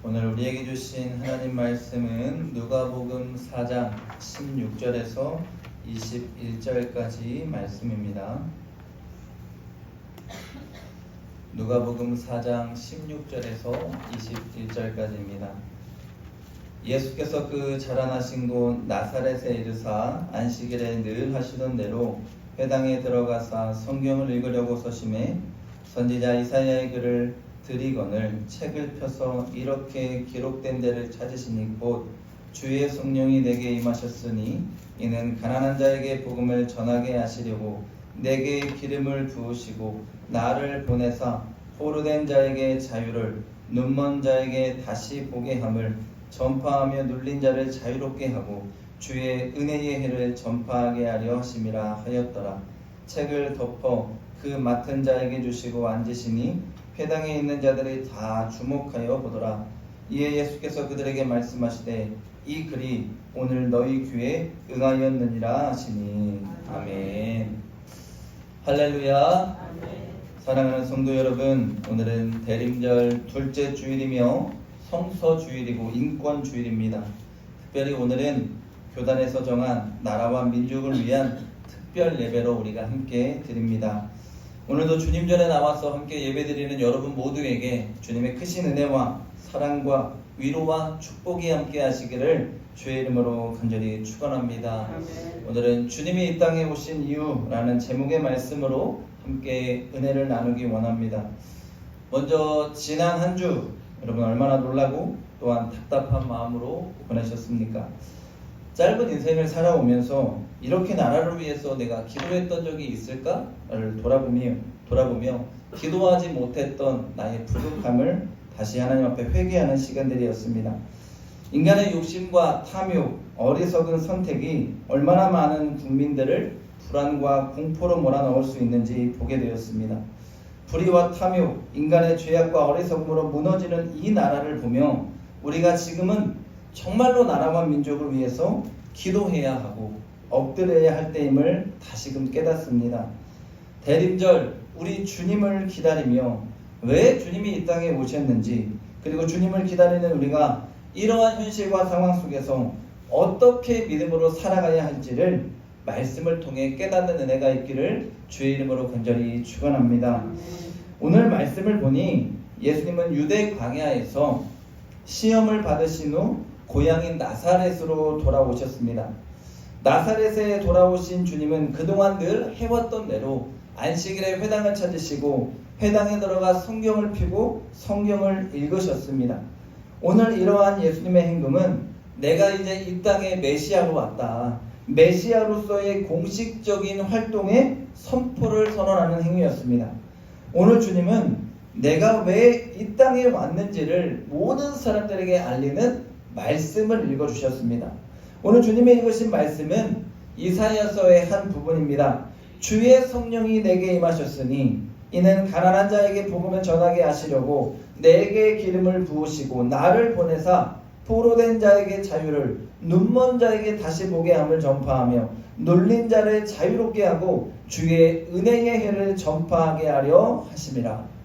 오늘 우리에게 주신 하나님 말씀은 누가복음 4장 16절에서 21절까지 말씀입니다. 누가복음 4장 16절에서 21절까지입니다. 예수께서 그 자라나신 곳 나사렛에 이르사 안식일에 늘 하시던 대로 회당에 들어가사 성경을 읽으려고 서심해 선지자 이사야의 글을 들이거늘 책을 펴서 이렇게 기록된 데를 찾으시니 곧 주의 성령이 내게 임하셨으니 이는 가난한 자에게 복음을 전하게 하시려고 내게 기름을 부으시고 나를 보내사 포로된 자에게 자유를 눈먼 자에게 다시 보게 함을 전파하며 눌린 자를 자유롭게 하고 주의 은혜의 해를 전파하게 하려 하심이라 하였더라. 책을 덮어 그 맡은 자에게 주시고 앉으시니 회당에 있는 자들이 다 주목하여 보더라. 이에 예수께서 그들에게 말씀하시되 이 글이 오늘 너희 귀에 응하였느니라 하시니. 아멘. 할렐루야. 아멘. 사랑하는 성도 여러분, 오늘은 대림절 둘째 주일이며 성서주일이고 인권주일입니다. 특별히 오늘은 교단에서 정한 나라와 민족을 위한 특별 예배로 우리가 함께 드립니다. 오늘도 주님 전에 나와서 함께 예배드리는 여러분 모두에게 주님의 크신 은혜와 사랑과 위로와 축복이 함께 하시기를 주의 이름으로 간절히 축원합니다. 오늘은 주님이 이 땅에 오신 이유라는 제목의 말씀으로 함께 은혜를 나누기 원합니다. 먼저 지난 한 주 여러분 얼마나 놀라고 또한 답답한 마음으로 보내셨습니까? 짧은 인생을 살아오면서 이렇게 나라를 위해서 내가 기도했던 적이 있을까를 돌아보며 기도하지 못했던 나의 부족함을 다시 하나님 앞에 회개하는 시간들이었습니다. 인간의 욕심과 탐욕, 어리석은 선택이 얼마나 많은 국민들을 불안과 공포로 몰아넣을 수 있는지 보게 되었습니다. 불의와 탐욕, 인간의 죄악과 어리석음으로 무너지는 이 나라를 보며 우리가 지금은 정말로 나라와 민족을 위해서 기도해야 하고 엎드려야 할 때임을 다시금 깨닫습니다. 대림절 우리 주님을 기다리며 왜 주님이 이 땅에 오셨는지, 그리고 주님을 기다리는 우리가 이러한 현실과 상황 속에서 어떻게 믿음으로 살아가야 할지를 말씀을 통해 깨닫는 은혜가 있기를 주의 이름으로 간절히 축원합니다. 오늘 말씀을 보니 예수님은 유대 광야에서 시험을 받으신 후 고향인 나사렛으로 돌아오셨습니다. 나사렛에 돌아오신 주님은 그동안 늘 해왔던 대로 안식일에 회당을 찾으시고 회당에 들어가 성경을 펴고 성경을 읽으셨습니다. 오늘 이러한 예수님의 행동은 내가 이제 이 땅에 메시아로 왔다, 메시아로서의 공식적인 활동의 선포를 선언하는 행위였습니다. 오늘 주님은 내가 왜 이 땅에 왔는지를 모든 사람들에게 알리는 말씀을 읽어주셨습니다. 오늘 주님이 읽으신 말씀은 이사야서의 한 부분입니다. 주의 성령이 내게 임하셨으니 이는 가난한 자에게 복음을 전하게 하시려고 내게 기름을 부으시고 나를 보내사 포로된 자에게 자유를 눈먼 자에게 다시 보게 함을 전파하며 눌린 자를 자유롭게 하고 주의 은혜의 해를 전파하게 하려 하심이라.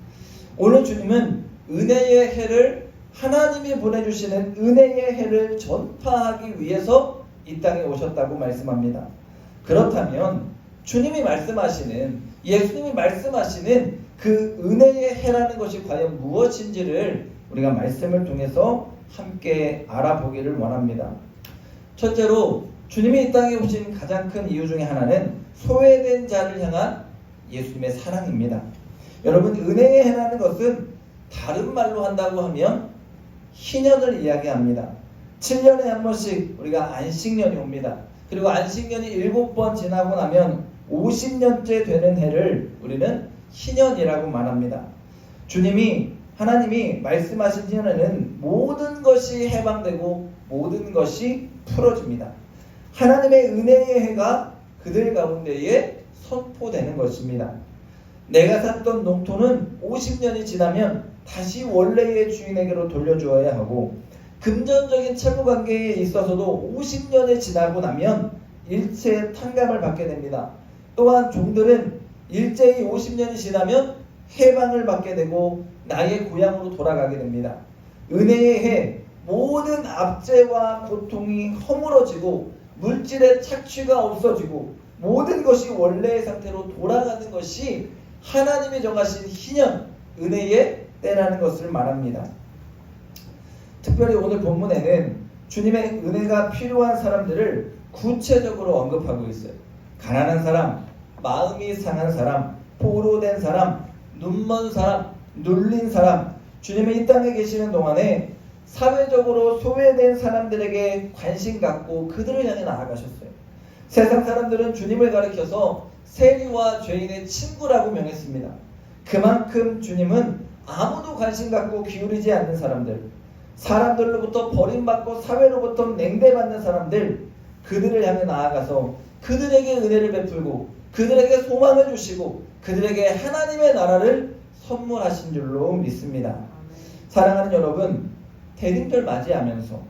오늘 주님은 은혜의 해를, 하나님이 보내주시는 은혜의 해를 전파하기 위해서 이 땅에 오셨다고 말씀합니다. 그렇다면 주님이 말씀하시는, 예수님이 말씀하시는 그 은혜의 해라는 것이 과연 무엇인지를 우리가 말씀을 통해서 함께 알아보기를 원합니다. 첫째로 주님이 이 땅에 오신 가장 큰 이유 중에 하나는 소외된 자를 향한 예수님의 사랑입니다. 여러분, 은혜의 해라는 것은 다른 말로 한다고 하면 희년을 이야기합니다. 7년에 한 번씩 우리가 안식년이 옵니다. 그리고 안식년이 7번 지나고 나면 50년째 되는 해를 우리는 희년이라고 말합니다. 하나님이 말씀하신 희년에는 모든 것이 해방되고 모든 것이 풀어집니다. 하나님의 은혜의 해가 그들 가운데에 선포되는 것입니다. 내가 샀던 농토는 50년이 지나면 다시 원래의 주인에게로 돌려주어야 하고, 금전적인 채무관계에 있어서도 50년이 지나고 나면 일체의 탕감을 받게 됩니다. 또한 종들은 일제히 50년이 지나면 해방을 받게 되고 나의 고향으로 돌아가게 됩니다. 은혜의 해 모든 압제와 고통이 허물어지고 물질의 착취가 없어지고 모든 것이 원래의 상태로 돌아가는 것이 하나님이 정하신 희년 은혜의 때라는 것을 말합니다. 특별히 오늘 본문에는 주님의 은혜가 필요한 사람들을 구체적으로 언급하고 있어요. 가난한 사람, 마음이 상한 사람, 포로된 사람, 눈먼 사람, 눌린 사람. 주님이 이 땅에 계시는 동안에 사회적으로 소외된 사람들에게 관심 갖고 그들을 향해 나아가셨어요. 세상 사람들은 주님을 가리켜서 세리와 죄인의 친구라고 명했습니다. 그만큼 주님은 아무도 관심 갖고 기울이지 않는 사람들, 사람들로부터 버림받고 사회로부터 냉대받는 사람들, 그들을 향해 나아가서 그들에게 은혜를 베풀고 그들에게 소망을 주시고 그들에게 하나님의 나라를 선물하신 줄로 믿습니다. 사랑하는 여러분, 대림절 맞이하면서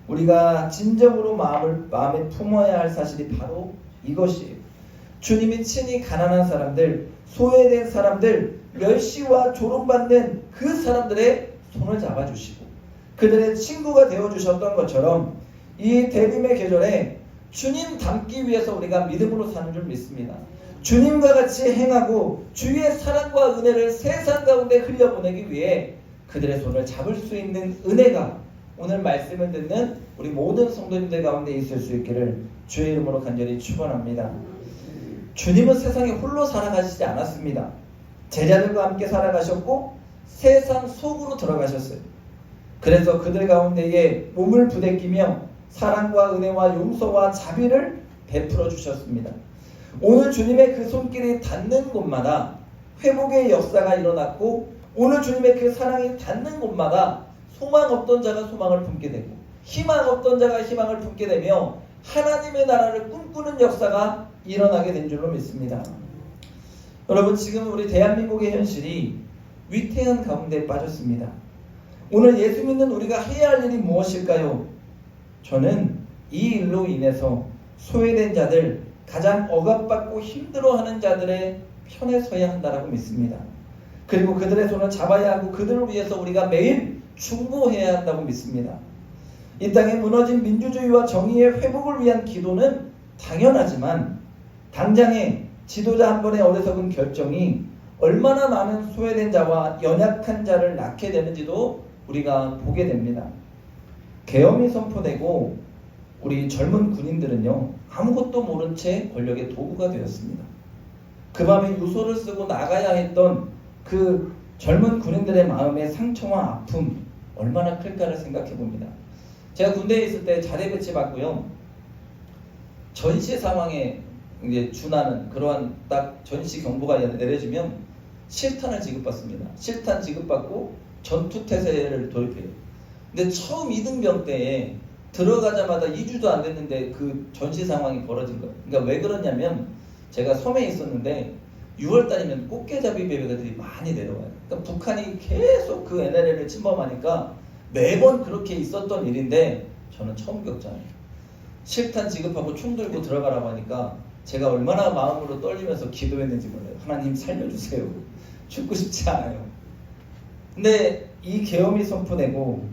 우리가 진정으로 마음에 품어야 할 사실이 바로 이것이에요. 주님이 친히 가난한 사람들, 소외된 사람들, 멸시와 조롱받는 그 사람들의 손을 잡아주시고 그들의 친구가 되어주셨던 것처럼 이 대림의 계절에 주님 닮기 위해서 우리가 믿음으로 사는 줄 믿습니다. 주님과 같이 행하고 주의 사랑과 은혜를 세상 가운데 흘려보내기 위해 그들의 손을 잡을 수 있는 은혜가 오늘 말씀을 듣는 우리 모든 성도님들 가운데 있을 수 있기를 주의 이름으로 간절히 축원합니다. 주님은 세상에 홀로 살아가시지 않았습니다. 제자들과 함께 살아가셨고 세상 속으로 들어가셨어요. 그래서 그들 가운데에 몸을 부대끼며 사랑과 은혜와 용서와 자비를 베풀어 주셨습니다. 오늘 주님의 그 손길이 닿는 곳마다 회복의 역사가 일어났고 오늘 주님의 그 사랑이 닿는 곳마다 소망 없던 자가 소망을 품게 되고 희망 없던 자가 희망을 품게 되며 하나님의 나라를 꿈꾸는 역사가 일어나게 된 줄로 믿습니다. 여러분, 지금 우리 대한민국의 현실이 위태한 가운데 빠졌습니다. 오늘 예수 믿는 우리가 해야 할 일이 무엇일까요? 저는 이 일로 인해서 소외된 자들, 가장 억압받고 힘들어하는 자들의 편에 서야 한다라고 믿습니다. 그리고 그들의 손을 잡아야 하고 그들을 위해서 우리가 매일 중보해야 한다고 믿습니다. 이 땅에 무너진 민주주의와 정의의 회복을 위한 기도는 당연하지만 당장의 지도자 한 번의 어리석은 결정이 얼마나 많은 소외된 자와 연약한 자를 낳게 되는지도 우리가 보게 됩니다. 계엄이 선포되고 우리 젊은 군인들은요, 아무것도 모른 채 권력의 도구가 되었습니다. 그 밤에 유서를 쓰고 나가야 했던 그 젊은 군인들의 마음의 상처와 아픔 얼마나 클까를 생각해 봅니다. 제가 군대에 있을 때 자대 배치 받고요, 전시 상황에 이제 준하는 그러한 딱 전시 경보가 내려지면 실탄을 지급받습니다. 실탄 지급받고 전투 태세를 돌입해요. 근데 처음 이등병 때에 들어가자마자 2주도 안 됐는데 그 전시 상황이 벌어진 거예요. 그러니까 왜 그러냐면 제가 섬에 있었는데 6월달이면 꽃게잡이 배들이 많이 내려와요. 그러니까 북한이 계속 그 NLL을 침범하니까 매번 그렇게 있었던 일인데 저는 처음 겪잖아요. 실탄 지급하고 총 들고 들어가라고 하니까 제가 얼마나 마음으로 떨리면서 기도했는지 몰라요. 하나님 살려주세요. 죽고 싶지 않아요. 근데 이 계엄이 선포되고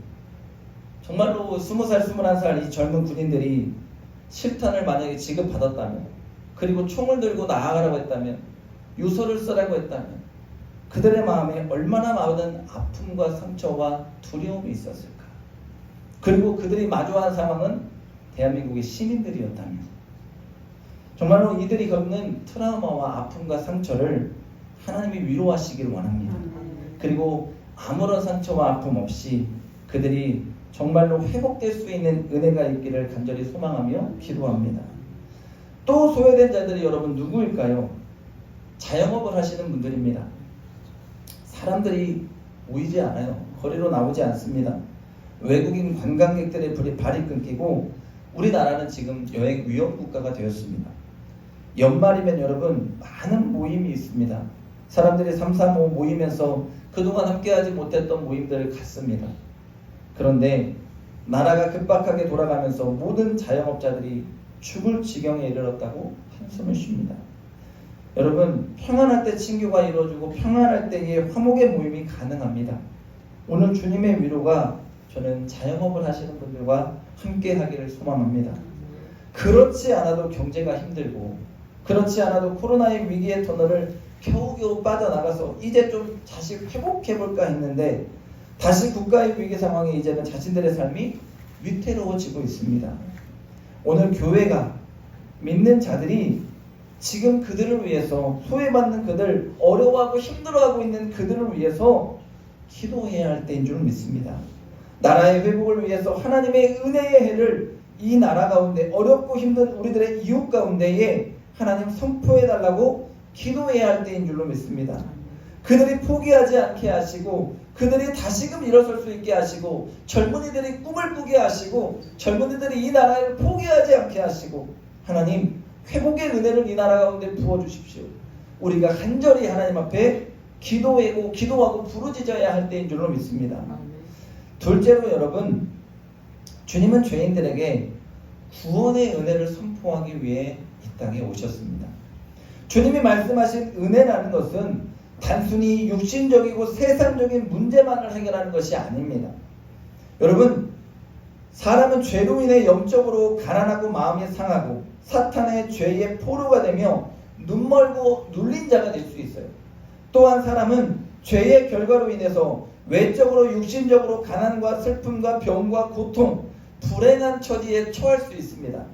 정말로 20살, 21살 이 젊은 군인들이 실탄을 만약에 지급받았다면, 그리고 총을 들고 나아가라고 했다면, 유서를 쓰라고 했다면 그들의 마음에 얼마나 많은 아픔과 상처와 두려움이 있었을까. 그리고 그들이 마주한 상황은 대한민국의 시민들이었다면 정말로 이들이 겪는 트라우마와 아픔과 상처를 하나님이 위로하시기를 원합니다. 그리고 아무런 상처와 아픔 없이 그들이 정말로 회복될 수 있는 은혜가 있기를 간절히 소망하며 기도합니다. 또 소외된 자들이 여러분 누구일까요? 자영업을 하시는 분들입니다. 사람들이 모이지 않아요. 거리로 나오지 않습니다. 외국인 관광객들의 발이 끊기고 우리나라는 지금 여행 위험 국가가 되었습니다. 연말이면 여러분 많은 모임이 있습니다. 사람들이 335 모이면서 그동안 함께하지 못했던 모임들을 갖습니다. 그런데 나라가 급박하게 돌아가면서 모든 자영업자들이 죽을 지경에 이르렀다고 한숨을 쉽니다. 여러분, 평안할 때 친교가 이루어지고 평안할 때의 화목의 모임이 가능합니다. 오늘 주님의 위로가 저는 자영업을 하시는 분들과 함께 하기를 소망합니다. 그렇지 않아도 경제가 힘들고, 그렇지 않아도 코로나의 위기의 터널을 겨우겨우 빠져나가서 이제 좀 다시 회복해볼까 했는데 다시 국가의 위기 상황에 이제는 자신들의 삶이 위태로워지고 있습니다. 오늘 교회가, 믿는 자들이 지금 그들을 위해서, 소외받는 그들, 어려워하고 힘들어하고 있는 그들을 위해서 기도해야 할 때인 줄 믿습니다. 나라의 회복을 위해서 하나님의 은혜의 해를 이 나라 가운데, 어렵고 힘든 우리들의 이웃 가운데에 하나님 선포해달라고 기도해야 할 때인 줄로 믿습니다. 그들이 포기하지 않게 하시고, 그들이 다시금 일어설 수 있게 하시고, 젊은이들이 꿈을 꾸게 하시고, 젊은이들이 이 나라를 포기하지 않게 하시고, 하나님 회복의 은혜를 이 나라 가운데 부어주십시오. 우리가 간절히 하나님 앞에 기도하고 부르짖어야 할 때인 줄로 믿습니다. 둘째로 여러분, 주님은 죄인들에게 구원의 은혜를 선포하기 위해 이 땅에 오셨습니다. 주님이 말씀하신 은혜라는 것은 단순히 육신적이고 세상적인 문제만을 해결하는 것이 아닙니다. 여러분, 사람은 죄로 인해 영적으로 가난하고 마음이 상하고 사탄의 죄의 포로가 되며 눈멀고 눌린 자가 될 수 있어요. 또한 사람은 죄의 결과로 인해서 외적으로 육신적으로 가난과 슬픔과 병과 고통, 불행한 처지에 처할 수 있습니다.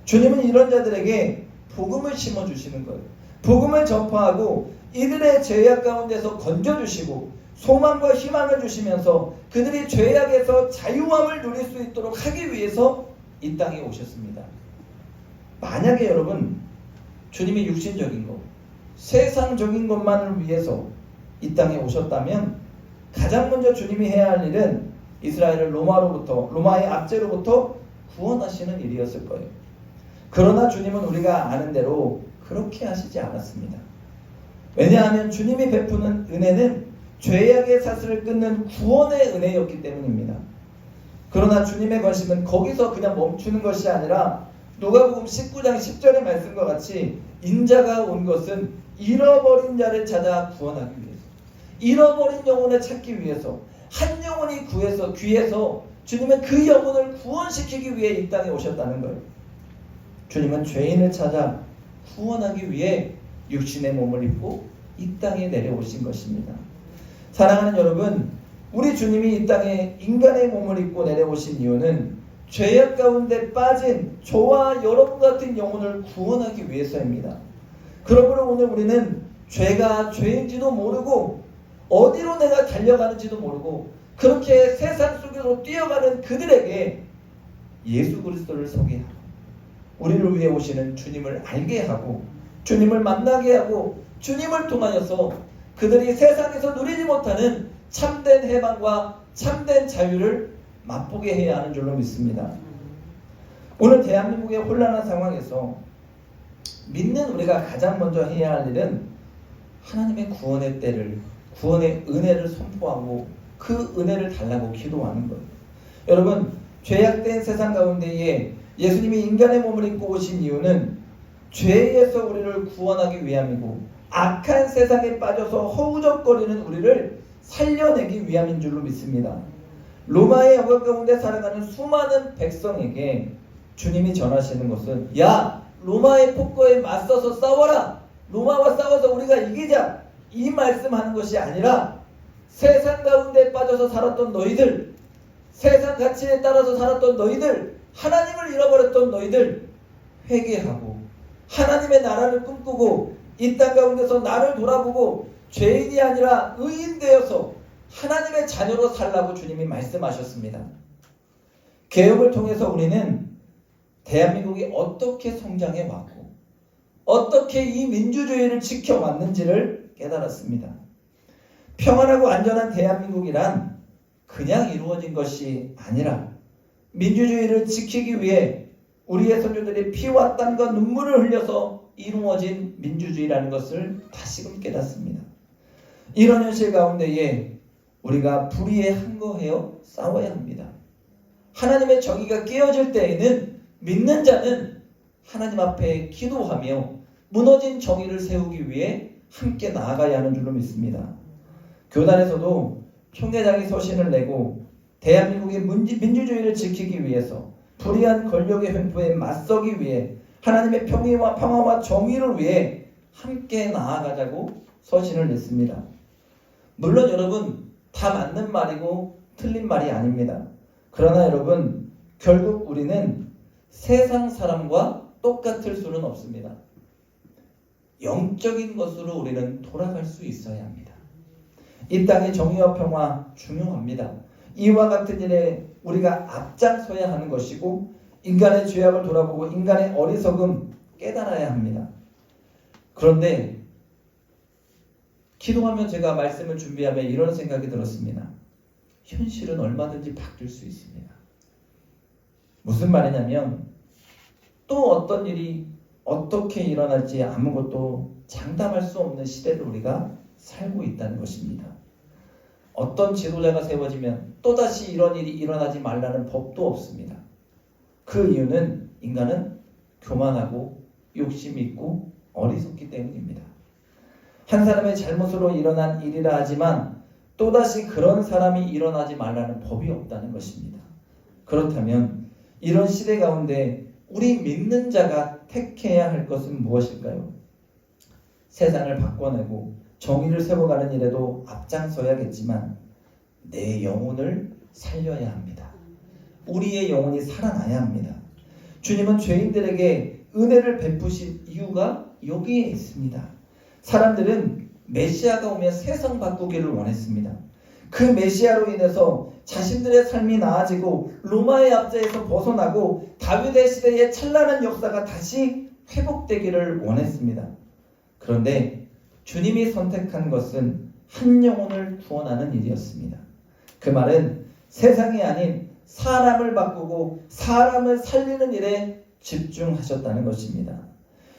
주님은 이런 자들에게 복음을 심어주시는 거예요. 복음을 전파하고 이들의 죄악 가운데서 건져주시고 소망과 희망을 주시면서 그들이 죄악에서 자유함을 누릴 수 있도록 하기 위해서 이 땅에 오셨습니다. 만약에 여러분, 주님이 육신적인 것, 세상적인 것만을 위해서 이 땅에 오셨다면 가장 먼저 주님이 해야 할 일은 이스라엘을 로마의 압제로부터 구원하시는 일이었을 거예요. 그러나 주님은 우리가 아는 대로 그렇게 하시지 않았습니다. 왜냐하면 주님이 베푸는 은혜는 죄악의 사슬을 끊는 구원의 은혜였기 때문입니다. 그러나 주님의 관심은 거기서 그냥 멈추는 것이 아니라 누가복음 19장 10절의 말씀과 같이 인자가 온 것은 잃어버린 자를 찾아 구원하기 위해서, 잃어버린 영혼을 찾기 위해서, 한 영혼이 귀해서 주님은 그 영혼을 구원시키기 위해 이 땅에 오셨다는 거예요. 주님은 죄인을 찾아 구원하기 위해 육신의 몸을 입고 이 땅에 내려오신 것입니다. 사랑하는 여러분, 우리 주님이 이 땅에 인간의 몸을 입고 내려오신 이유는 죄악 가운데 빠진 저와 여러분 같은 영혼을 구원하기 위해서입니다. 그러므로 오늘 우리는 죄가 죄인지도 모르고 어디로 내가 달려가는지도 모르고 그렇게 세상 속으로 뛰어가는 그들에게 예수 그리스도를 소개하고 우리를 위해 오시는 주님을 알게 하고 주님을 만나게 하고 주님을 통하여서 그들이 세상에서 누리지 못하는 참된 해방과 참된 자유를 맛보게 해야 하는 줄로 믿습니다. 오늘 대한민국의 혼란한 상황에서 믿는 우리가 가장 먼저 해야 할 일은 하나님의 구원의 때를, 구원의 은혜를 선포하고 그 은혜를 달라고 기도하는 거예요. 여러분, 죄악된 세상 가운데에 예수님이 인간의 몸을 입고 오신 이유는 죄에서 우리를 구원하기 위함이고 악한 세상에 빠져서 허우적거리는 우리를 살려내기 위함인 줄로 믿습니다. 로마의 영광 가운데 살아가는 수많은 백성에게 주님이 전하시는 것은, 야, 로마의 폭거에 맞서서 싸워라, 로마와 싸워서 우리가 이기자, 이 말씀하는 것이 아니라 세상 가운데 빠져서 살았던 너희들, 세상 가치에 따라서 살았던 너희들, 하나님을 잃어버렸던 너희들, 회개하고 하나님의 나라를 꿈꾸고 이 땅 가운데서 나를 돌아보고 죄인이 아니라 의인 되어서 하나님의 자녀로 살라고 주님이 말씀하셨습니다. 개혁을 통해서 우리는 대한민국이 어떻게 성장해 왔고 어떻게 이 민주주의를 지켜왔는지를 깨달았습니다. 평안하고 안전한 대한민국이란 그냥 이루어진 것이 아니라 민주주의를 지키기 위해 우리의 선조들이 피와 땀과 눈물을 흘려서 이루어진 민주주의라는 것을 다시금 깨닫습니다. 이런 현실 가운데에 우리가 불의에 항거하여 싸워야 합니다. 하나님의 정의가 깨어질 때에는 믿는 자는 하나님 앞에 기도하며 무너진 정의를 세우기 위해 함께 나아가야 하는 줄로 믿습니다. 교단에서도 총회장이 서신을 내고 대한민국의 민주주의를 지키기 위해서, 불의한 권력의 횡포에 맞서기 위해, 하나님의 평화와 정의를 위해 함께 나아가자고 서신을 냈습니다. 물론 여러분, 다 맞는 말이고 틀린 말이 아닙니다. 그러나 여러분, 결국 우리는 세상 사람과 똑같을 수는 없습니다. 영적인 것으로 우리는 돌아갈 수 있어야 합니다. 이 땅의 정의와 평화 중요합니다. 이와 같은 일에 우리가 앞장서야 하는 것이고, 인간의 죄악을 돌아보고 인간의 어리석음 깨달아야 합니다. 그런데 기도하며 제가 말씀을 준비하며 이런 생각이 들었습니다. 현실은 얼마든지 바뀔 수 있습니다. 무슨 말이냐면, 또 어떤 일이 어떻게 일어날지 아무것도 장담할 수 없는 시대를 우리가 살고 있다는 것입니다. 어떤 지도자가 세워지면 또다시 이런 일이 일어나지 말라는 법도 없습니다. 그 이유는 인간은 교만하고 욕심이 있고 어리석기 때문입니다. 한 사람의 잘못으로 일어난 일이라 하지만 또다시 그런 사람이 일어나지 말라는 법이 없다는 것입니다. 그렇다면 이런 시대 가운데 우리 믿는 자가 택해야 할 것은 무엇일까요? 세상을 바꿔내고 정의를 세워가는 일에도 앞장서야겠지만 내 영혼을 살려야 합니다. 우리의 영혼이 살아나야 합니다. 주님은 죄인들에게 은혜를 베푸신 이유가 여기에 있습니다. 사람들은 메시아가 오면 세상 바꾸기를 원했습니다. 그 메시아로 인해서 자신들의 삶이 나아지고 로마의 압제에서 벗어나고 다윗의 시대의 찬란한 역사가 다시 회복되기를 원했습니다. 그런데 주님이 선택한 것은 한 영혼을 구원하는 일이었습니다. 그 말은 세상이 아닌 사람을 바꾸고 사람을 살리는 일에 집중하셨다는 것입니다.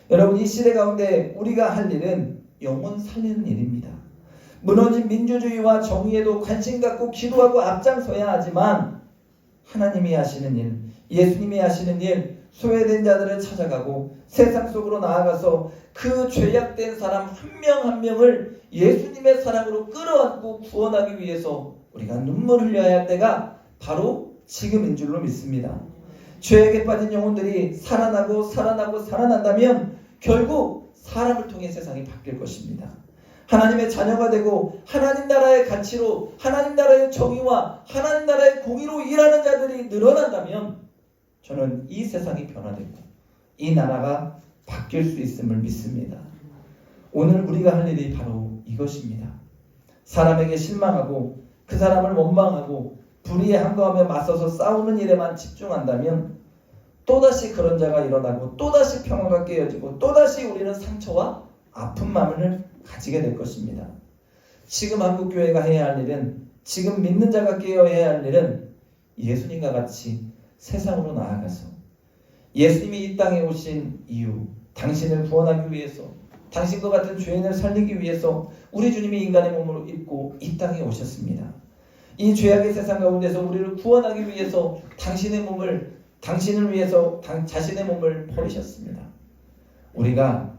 여러분, 이 시대 가운데 우리가 할 일은 영혼 살리는 일입니다. 무너진 민주주의와 정의에도 관심 갖고 기도하고 앞장서야 하지만 하나님이 하시는 일, 예수님이 하시는 일, 소외된 자들을 찾아가고 세상 속으로 나아가서 그 죄악된 사람 한 명 한 명을 예수님의 사랑으로 끌어안고 구원하기 위해서 우리가 눈물 흘려야 할 때가 바로 지금인 줄로 믿습니다. 죄악에 빠진 영혼들이 살아난다면 결국 사람을 통해 세상이 바뀔 것입니다. 하나님의 자녀가 되고 하나님 나라의 가치로, 하나님 나라의 정의와 하나님 나라의 공의로 일하는 자들이 늘어난다면 저는 이 세상이 변화되고 이 나라가 바뀔 수 있음을 믿습니다. 오늘 우리가 할 일이 바로 이것입니다. 사람에게 실망하고 그 사람을 원망하고 불의에 항거하며 맞서서 싸우는 일에만 집중한다면 또다시 그런 자가 일어나고 또다시 평화가 깨어지고 또다시 우리는 상처와 아픈 마음을 가지게 될 것입니다. 지금 한국교회가 해야 할 일은, 지금 믿는 자가 깨어야 할 일은 예수님과 같이 세상으로 나아가서 예수님이 이 땅에 오신 이유, 당신을 구원하기 위해서, 당신과 같은 죄인을 살리기 위해서 우리 주님이 인간의 몸으로 입고 이 땅에 오셨습니다. 이 죄악의 세상 가운데서 우리를 구원하기 위해서 당신을 위해서 자신의 몸을 버리셨습니다. 우리가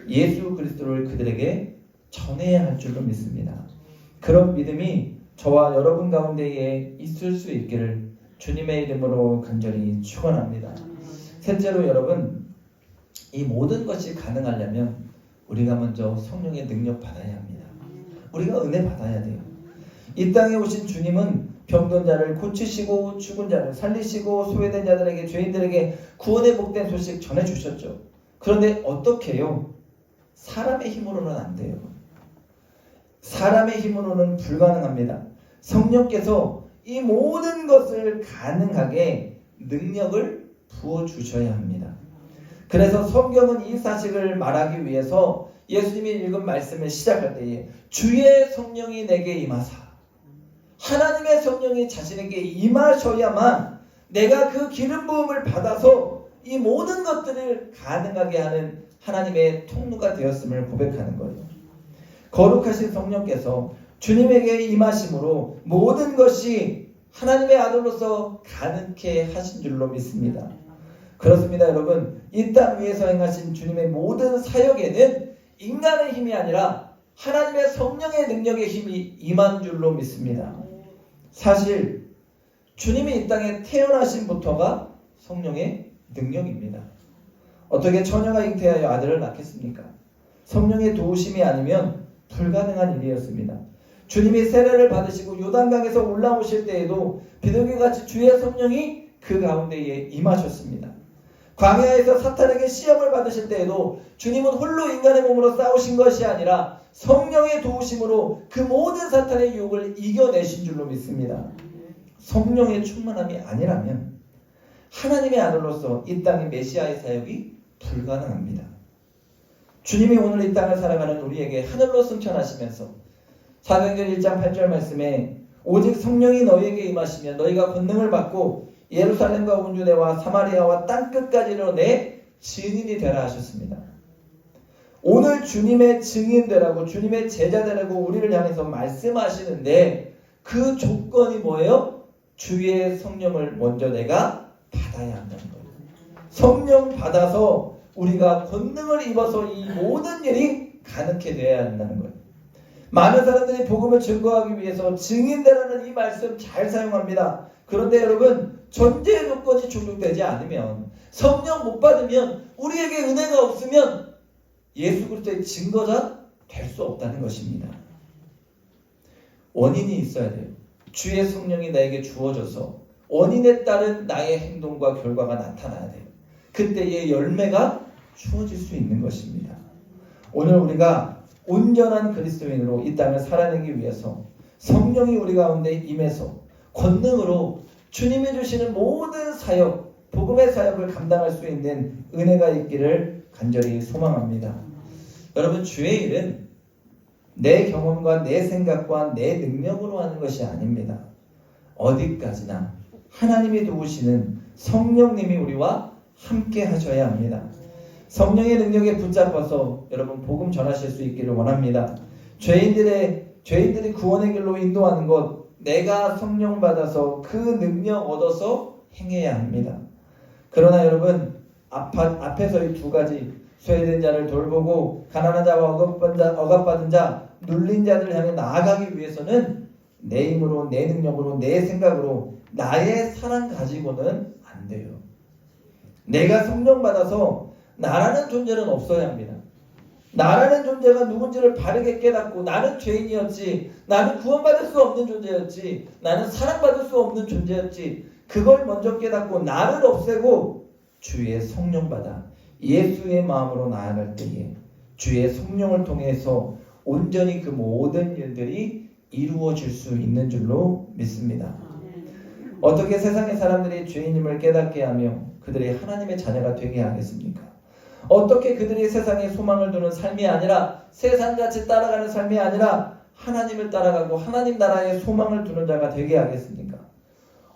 예수 그리스도를 그들에게 전해야 할 줄로 믿습니다. 그런 믿음이 저와 여러분 가운데에 있을 수 있기를 주님의 이름으로 간절히 축원합니다. 셋째로 여러분, 이 모든 것이 가능하려면 우리가 먼저 성령의 능력 받아야 합니다. 우리가 은혜 받아야 돼요. 이 땅에 오신 주님은 병든 자를 고치시고 죽은 자를 살리시고 소외된 자들에게, 죄인들에게 구원의 복된 소식 전해주셨죠. 그런데 어떻게 해요? 사람의 힘으로는 안 돼요. 사람의 힘으로는 불가능합니다. 성령께서 이 모든 것을 가능하게 능력을 부어주셔야 합니다. 그래서 성경은 이 사실을 말하기 위해서 예수님이 읽은 말씀을 시작할 때에 주의 성령이 내게 임하사, 하나님의 성령이 자신에게 임하셔야만 내가 그 기름 부음을 받아서 이 모든 것들을 가능하게 하는 하나님의 통로가 되었음을 고백하는 거예요. 거룩하신 성령께서 주님에게 임하심으로 모든 것이 하나님의 아들로서 가능케 하신 줄로 믿습니다. 그렇습니다, 여러분. 이 땅 위에서 행하신 주님의 모든 사역에는 인간의 힘이 아니라 하나님의 성령의 능력의 힘이 임한 줄로 믿습니다. 사실 주님이 이 땅에 태어나신부터가 성령의 능력입니다. 어떻게 처녀가 잉태하여 아들을 낳겠습니까? 성령의 도우심이 아니면 불가능한 일이었습니다. 주님이 세례를 받으시고 요단강에서 올라오실 때에도 비둘기같이 주의 성령이 그 가운데에 임하셨습니다. 광야에서 사탄에게 시험을 받으실 때에도 주님은 홀로 인간의 몸으로 싸우신 것이 아니라 성령의 도우심으로 그 모든 사탄의 유혹을 이겨내신 줄로 믿습니다. 성령의 충만함이 아니라면 하나님의 아들로서 이 땅의 메시아의 사역이 불가능합니다. 주님이 오늘 이 땅을 살아가는 우리에게 하늘로 승천하시면서 사도행전 1장 8절 말씀에 오직 성령이 너희에게 임하시면 너희가 권능을 받고 예루살렘과 온 유대와 사마리아와 땅끝까지로 내 증인이 되라 하셨습니다. 오늘 주님의 증인 되라고, 주님의 제자 되라고 우리를 향해서 말씀하시는데 그 조건이 뭐예요? 주의 성령을 먼저 내가 받아야 한다는 거예요. 성령 받아서 우리가 권능을 입어서 이 모든 일이 가능케 되어야 한다는 거예요. 많은 사람들이 복음을 증거하기 위해서 증인되라는 이 말씀 잘 사용합니다. 그런데 여러분, 전제 조건이 충족되지 않으면, 성령 못 받으면, 우리에게 은혜가 없으면 예수 그리스도의 증거자 될 수 없다는 것입니다. 원인이 있어야 돼요. 주의 성령이 나에게 주어져서 원인에 따른 나의 행동과 결과가 나타나야 돼요. 그때의 열매가 주어질 수 있는 것입니다. 오늘 우리가 온전한 그리스도인으로 이 땅을 살아내기 위해서 성령이 우리 가운데 임해서 권능으로 주님이 주시는 모든 사역, 복음의 사역을 감당할 수 있는 은혜가 있기를 간절히 소망합니다. 여러분, 주의 일은 내 경험과 내 생각과 내 능력으로 하는 것이 아닙니다. 어디까지나 하나님이 도우시는 성령님이 우리와 함께 하셔야 합니다. 성령의 능력에 붙잡아서 여러분 복음 전하실 수 있기를 원합니다. 죄인들이 구원의 길로 인도하는 것, 내가 성령 받아서 그 능력 얻어서 행해야 합니다. 그러나 여러분, 앞에서 이 두 가지, 소외된 자를 돌보고 가난한 자와 억압받은 자, 눌린 자들 향해 나아가기 위해서는 내 힘으로, 내 능력으로, 내 생각으로, 나의 사랑 가지고는 안 돼요. 내가 성령 받아서 나라는 존재는 없어야 합니다. 나라는 존재가 누군지를 바르게 깨닫고, 나는 죄인이었지, 나는 구원받을 수 없는 존재였지, 나는 사랑받을 수 없는 존재였지, 그걸 먼저 깨닫고 나를 없애고 주의 성령 받아 예수의 마음으로 나아갈 때에 주의 성령을 통해서 온전히 그 모든 일들이 이루어질 수 있는 줄로 믿습니다. 어떻게 세상의 사람들이 죄인임을 깨닫게 하며 그들이 하나님의 자녀가 되게 하겠습니까? 어떻게 그들이 세상에 소망을 두는 삶이 아니라, 세상같이 따라가는 삶이 아니라 하나님을 따라가고 하나님 나라에 소망을 두는 자가 되게 하겠습니까?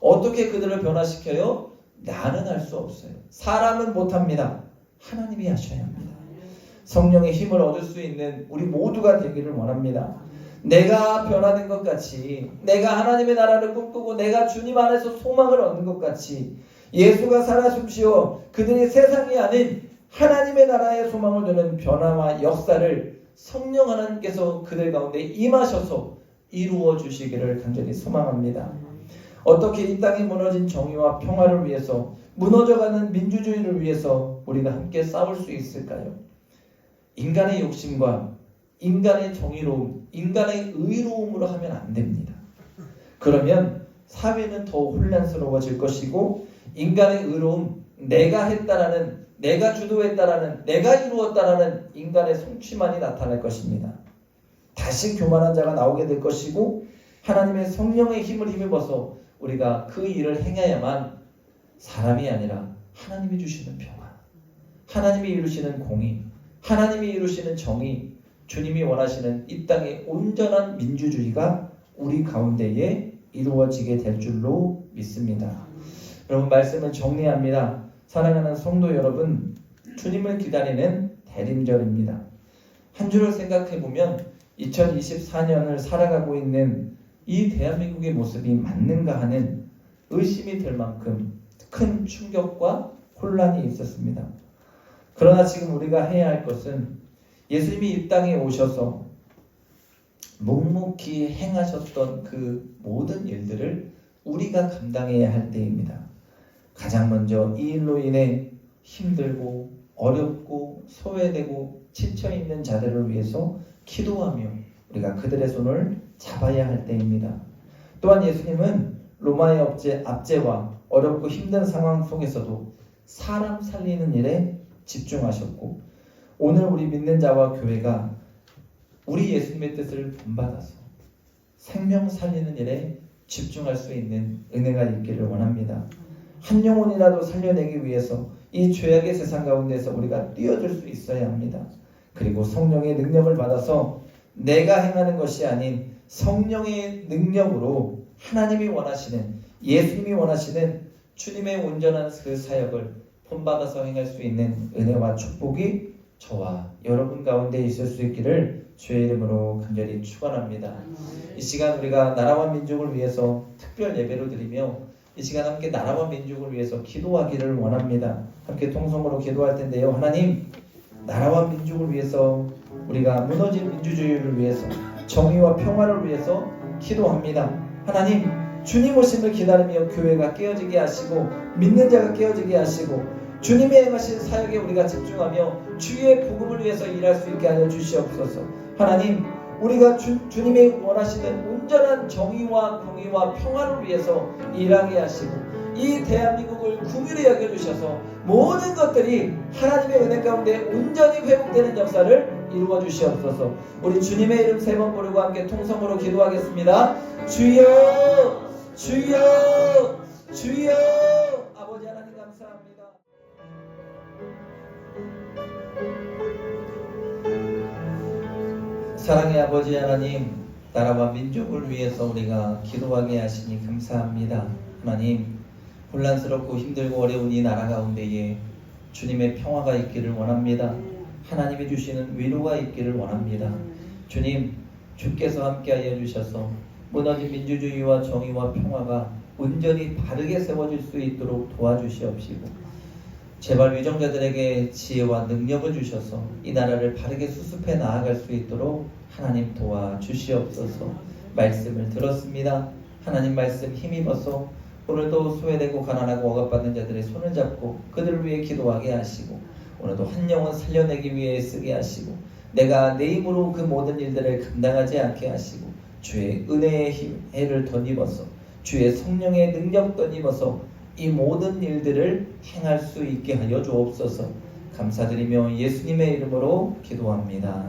어떻게 그들을 변화시켜요? 나는 할 수 없어요. 사람은 못합니다. 하나님이 하셔야 합니다. 성령의 힘을 얻을 수 있는 우리 모두가 되기를 원합니다. 내가 변화된 것 같이, 내가 하나님의 나라를 꿈꾸고 내가 주님 안에서 소망을 얻는 것 같이, 예수가 살아 숨쉬어 그들이 세상이 아닌 하나님의 나라의 소망을 두는 변화와 역사를 성령 하나님께서 그들 가운데 임하셔서 이루어 주시기를 간절히 소망합니다. 어떻게 이 땅에 무너진 정의와 평화를 위해서, 무너져가는 민주주의를 위해서 우리가 함께 싸울 수 있을까요? 인간의 욕심과 인간의 정의로움, 인간의 의로움으로 하면 안 됩니다. 그러면 사회는 더 혼란스러워질 것이고, 인간의 의로움, 내가 했다라는, 내가 주도했다라는, 내가 이루었다라는 인간의 성취만이 나타날 것입니다. 다시 교만한 자가 나오게 될 것이고, 하나님의 성령의 힘을 힘입어서 우리가 그 일을 행해야만 사람이 아니라 하나님이 주시는 평화, 하나님이 이루시는 공의, 하나님이 이루시는 정의, 주님이 원하시는 이 땅의 온전한 민주주의가 우리 가운데에 이루어지게 될 줄로 믿습니다. 여러분, 말씀을 정리합니다. 사랑하는 성도 여러분, 주님을 기다리는 대림절입니다. 한 주를 생각해보면 2024년을 살아가고 있는 이 대한민국의 모습이 맞는가 하는 의심이 들 만큼 큰 충격과 혼란이 있었습니다. 그러나 지금 우리가 해야 할 것은 예수님이 이 땅에 오셔서 묵묵히 행하셨던 그 모든 일들을 우리가 감당해야 할 때입니다. 가장 먼저 이 일로 인해 힘들고 어렵고 소외되고 지쳐있는 자들을 위해서 기도하며 우리가 그들의 손을 잡아야 할 때입니다. 또한 예수님은 로마의 압제와 어렵고 힘든 상황 속에서도 사람 살리는 일에 집중하셨고, 오늘 우리 믿는 자와 교회가 우리 예수님의 뜻을 본받아서 생명 살리는 일에 집중할 수 있는 은혜가 있기를 원합니다. 한 영혼이라도 살려내기 위해서 이 죄악의 세상 가운데서 우리가 뛰어들 수 있어야 합니다. 그리고 성령의 능력을 받아서 내가 행하는 것이 아닌 성령의 능력으로 하나님이 원하시는, 예수님이 원하시는 주님의 온전한 그 사역을 본받아서 행할 수 있는 은혜와 축복이 저와 여러분 가운데 있을 수 있기를 주의 이름으로 간절히 축원합니다. 이 시간 우리가 나라와 민족을 위해서 특별 예배로 드리며 이 시간 함께 나라와 민족을 위해서 기도하기를 원합니다. 함께 통성으로 기도할 텐데요. 하나님, 나라와 민족을 위해서, 우리가 무너진 민주주의를 위해서, 정의와 평화를 위해서 기도합니다. 하나님, 주님 오심을 기다리며 교회가 깨어지게 하시고 믿는 자가 깨어지게 하시고 주님이 행하신 사역에 우리가 집중하며 주의 복음을 위해서 일할 수 있게 하여 주시옵소서. 하나님, 우리가 주님이 원하시는 온전한 정의와 공의와 평화를 위해서 일하게 하시고 이 대한민국을 긍휼히 여겨주셔서 모든 것들이 하나님의 은혜 가운데 온전히 회복되는 역사를 이루어 주시옵소서. 우리 주님의 이름 3번 부르고 함께 통성으로 기도하겠습니다. 주여, 주여, 주여. 아버지 하나님 감사합니다. 사랑의 아버지 하나님, 나라와 민족을 위해서 우리가 기도하게 하시니 감사합니다. 하나님, 혼란스럽고 힘들고 어려운 이 나라 가운데에 주님의 평화가 있기를 원합니다. 하나님이 주시는 위로가 있기를 원합니다. 주님, 주께서 함께하여 주셔서 무너진 민주주의와 정의와 평화가 온전히 바르게 세워질 수 있도록 도와주시옵시고, 제발 위정자들에게 지혜와 능력을 주셔서 이 나라를 바르게 수습해 나아갈 수 있도록 하나님 도와주시옵소서. 말씀을 들었습니다. 하나님 말씀 힘입어서 오늘도 소외되고 가난하고 억압받는 자들의 손을 잡고 그들을 위해 기도하게 하시고, 오늘도 한 영혼 살려내기 위해 쓰게 하시고, 내가 내 힘으로 그 모든 일들을 감당하지 않게 하시고, 주의 은혜의 힘, 해를 덧입어서 주의 성령의 능력 덧입어서 이 모든 일들을 행할 수 있게 하여 주옵소서. 감사드리며 예수님의 이름으로 기도합니다.